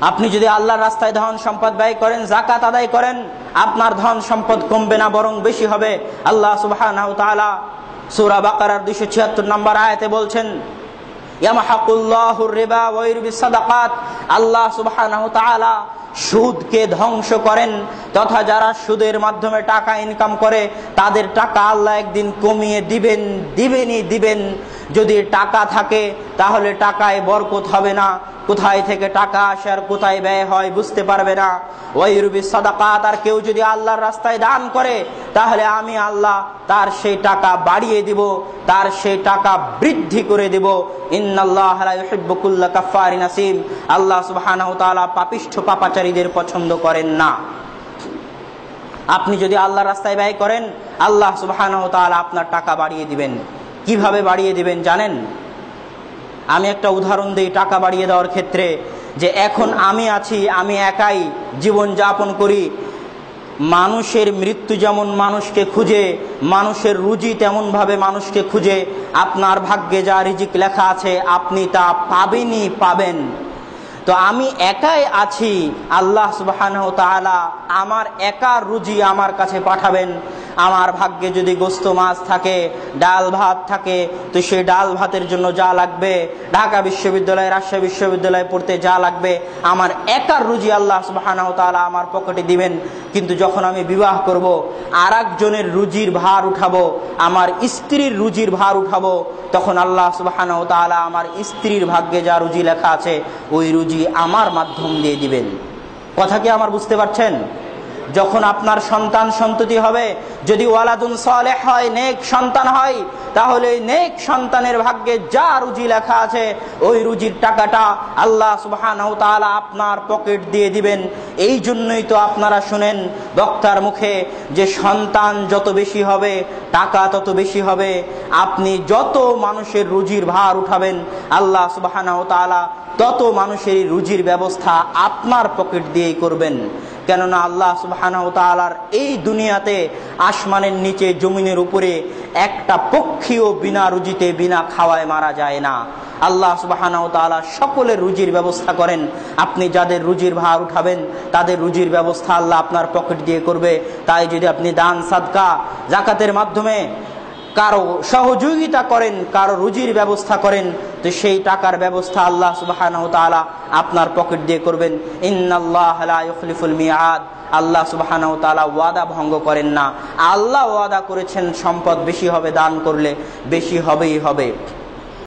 আপনি যদি আল্লাহর রাস্তায় ধন সম্পদ ব্যয় করেন, যাকাত আদায় করেন, আপনার ধন সম্পদ কমবে না, বরং বেশি হবে। আল্লাহ সুবহানাহু ওয়া তাআলা সূরা বাকারার 276 নম্বর আয়াতে বলছেন, ইয়ামহাকুল্লাহুর রিবা ওয়া ইউরবিস সাদাকাত। আল্লাহ সুবহানাহু ওয়া তাআলা সুদকে ধ্বংস করেন, তথা যারা সুদের মাধ্যমে টাকা ইনকাম করে তাদের টাকা আল্লাহ একদিন কমিয়ে দিবেন। যদি টাকা থাকে তাহলে টাকায় বরকত হবে না, কোথায় থেকে টাকা আসে আর কোথায় ব্যয় হয় বুঝতে পারবে না। ওয়াইরুবিস সাদাকাত, আর কেউ যদি আল্লাহর রাস্তায় দান করে তাহলে আমি আল্লাহ তার সেই টাকা বাড়িয়ে দিব, তার সেই টাকা বৃদ্ধি করে দিব। ইন্নাল্লাহা লা ইউহিব্বু কুল্লা কাফফারিন আসিম। আল্লাহ সুবহানাহু ওয়া তাআলা পাপিষ্ঠ পাপাচারীদের পছন্দ করেন না। আপনি যদি আল্লাহর রাস্তায় ব্যয় করেন, আল্লাহ সুবহানাহু ওয়া তাআলা আপনার টাকা বাড়িয়ে দিবেন। কিভাবে বাড়িয়ে দিবেন জানেন? আমি একটা উদাহরণ দিই টাকা বাড়িয়ে দেওয়ার ক্ষেত্রে, যে এখন আমি আছি, আমি একাই জীবন যাপন করি। মানুষের মৃত্যু যেমন মানুষকে খুঁজে, মানুষের রুজি তেমন ভাবে মানুষকে খুঁজে। আপনার ভাগ্যে যা রিজিক লেখা আছে আপনি তা পাবেন। তো আমি একাই আছি, আল্লাহ সুবহানাহু ওয়া তাআলা আমার একার রুজি আমার কাছে পাঠাবেন। আমার ভাগ্যে যদি গোস্ত মাছ থাকে, ডাল ভাত থাকে, তো সেই ডাল ভাতের জন্য যা লাগবে, ঢাকা বিশ্ববিদ্যালয়, রাজশাহী বিশ্ববিদ্যালয়ে পড়তে যা লাগবে, আমার একার রুজি আল্লাহ সুবহানাহু ওয়া তাআলা আমার পকেটে দিবেন। কিন্তু যখন আমি বিবাহ করব, আরেকজনের রুজির ভার উঠাবো, আমার স্ত্রীর রুজির ভার উঠাবো, তখন আল্লাহ সুবহানাহু ওয়া তাআলা আমার স্ত্রীর ভাগ্যে যা রুজি লেখা আছে ওই রুজি আমার মাধ্যম দিয়ে দিবেন। কথা কি আমার বুঝতে পারছেন? যখন আপনার সন্তান সন্ততি হবে, যদি ওয়ালাদুন সালেহ হয়, নেক সন্তান হয়, তাহলে নেক সন্তানের ভাগ্যে যা রুজি লেখা আছে ওই রুজির টাকাটা আল্লাহ সুবহানাহু ওয়া তাআলা আপনার পকেট দিয়ে দিবেন। এই জন্যই তো আপনারা শুনেন বক্তার মুখে যে সন্তান যত বেশি হবে টাকা তত বেশি হবে। আপনি যত মানুষের রুজির ভার উঠাবেন আল্লাহ সুবহানাহু ওয়া তাআলা তত মানুষের রুজির ব্যবস্থা আপনার পকেট দিয়েই করবেন। কেননা আল্লাহ সুবহানাহু ওয়া তাআলার এই দুনিয়াতে আসমানের নিচে জমিনের উপরে একটা পক্ষীও বিনা রুজিতে বিনা খাওয়ায় মারা যায় না। আল্লাহ সুবহানাহু ওয়া তাআলা সকলের রুজির ব্যবস্থা করেন। আপনি যাদের রুজির ভার উঠাবেন তাদের রুজির ব্যবস্থা আল্লাহ আপনার পকেট দিয়ে করবে। তাই যদি আপনি দান সাদকা যাকাতের মাধ্যমে কারো সহযোগিতা করেন, কারো রুজির ব্যবস্থা করেন, তো সেই টাকার ব্যবস্থা আল্লাহ সুবহানাহু ওয়া তাআলা আপনার পকেট দিয়ে করবেন। ইন্নাল্লাহা লা ইউখলিফুল মিআদ। আল্লাহ সুবহানাহু ওয়া তাআলা ওয়াদা ভঙ্গ করেন না। আল্লাহ ওয়াদা করেছেন সম্পদ বেশি হবে, দান করলে বেশি হবেই হবে।